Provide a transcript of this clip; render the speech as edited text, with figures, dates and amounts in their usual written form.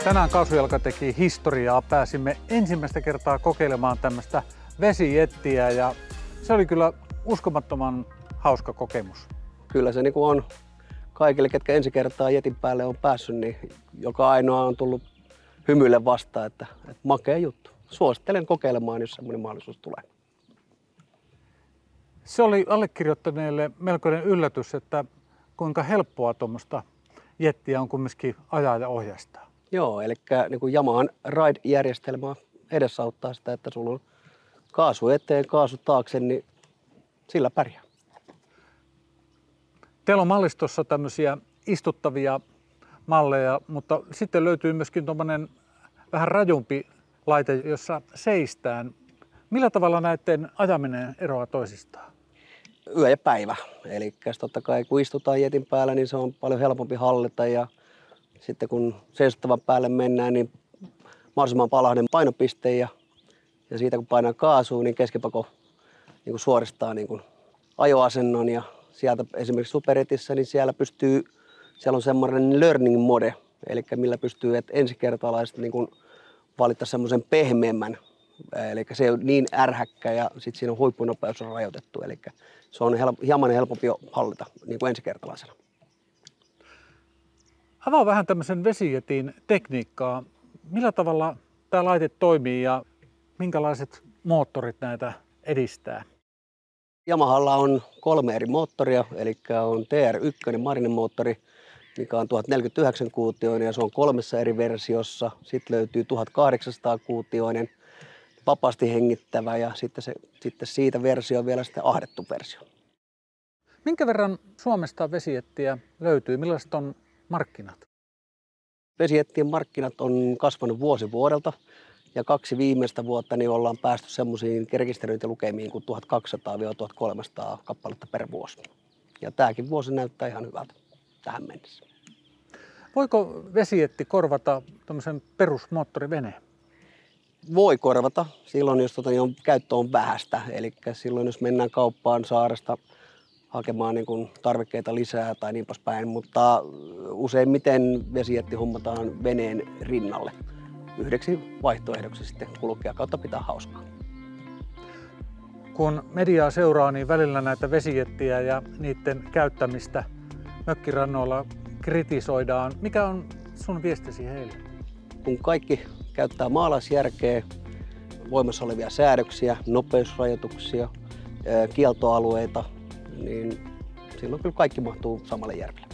Tänään Kaasujalka teki historiaa. Pääsimme ensimmäistä kertaa kokeilemaan tämmöistä vesijettiä ja se oli kyllä uskomattoman hauska kokemus. Kyllä se niin on kaikille, ketkä ensi kertaa jetin päälle on päässyt, niin joka ainoa on tullut hymyille vastaan, että makea juttu. Suosittelen kokeilemaan, jos semmoinen mahdollisuus tulee. Se oli allekirjoittaneelle melkoinen yllätys, että kuinka helppoa tuommoista jettiä on kumminkin ajaa ja ohjastaa. Joo, eli niin Yamahan Ride-järjestelmä edesauttaa sitä, että sulla on kaasu eteen, kaasu taakse, niin sillä pärjää. Teillä on mallistossa tämmöisiä istuttavia malleja, mutta sitten löytyy myöskin tuommoinen vähän rajumpi laite, jossa seistään. Millä tavalla näiden ajaminen eroaa toisistaan? Yö ja päivä. Eli totta kai kun istutaan jetin päällä, niin se on paljon helpompi hallita ja sitten kun seisottavan päälle mennään, niin mahdollisimman palhainen painopiste ja siitä kun painaa kaasua, niin keskipako niin suoristaa niin ajoasennon ja sieltä esimerkiksi superjetissä, niin siellä on semmoinen learning mode, eli millä pystyy ensikertalaiset niin valita semmoisen pehmeämmän, eli se on niin ärhäkkä ja sitten siinä on huippunopeus on rajoitettu, eli se on hieman helpompi hallita niin kuin ensikertalaisena. Avaa vähän tämmöisen vesijetin tekniikkaa. Millä tavalla tämä laite toimii ja minkälaiset moottorit näitä edistää? Yamahalla on 3 eri moottoria, eli on TR1 Marine-moottori, mikä on 1049 kuutioinen ja se on 3 eri versiossa. Sitten löytyy 1800 kuutioinen vapaasti hengittävä ja sitten siitä versio vielä sitten ahdettu versio. Minkä verran Suomesta vesijettiä löytyy? Millaiset on markkinat? Vesijettien markkinat on kasvanut vuosi vuodelta ja 2 viimeistä vuotta niin ollaan päästy semmoisiin rekisteröintilukemiin kuin 1200-1300 kappaletta per vuosi. Ja tämäkin vuosi näyttää ihan hyvältä tähän mennessä. Voiko vesijetti korvata tämmöisen perusmoottoriveneen? Voi korvata silloin, jos käyttö on vähäistä. Eli silloin, jos mennään kauppaan saaresta hakemaan niin kuin tarvikkeita lisää tai niin poispäin. Mutta useimmiten vesijetti hommataan veneen rinnalle yhdeksi vaihtoehdoksi sitten kulkea kautta pitää hauskaa. Kun mediaa seuraa, niin välillä näitä vesijettiä ja niiden käyttämistä mökkirannoilla kritisoidaan. Mikä on sun viestisi heille? Kun kaikki käyttää maalaisjärkeä, voimassa olevia säädöksiä, nopeusrajoituksia, kieltoalueita, niin silloin kyllä kaikki mahtuu samalle järvelle.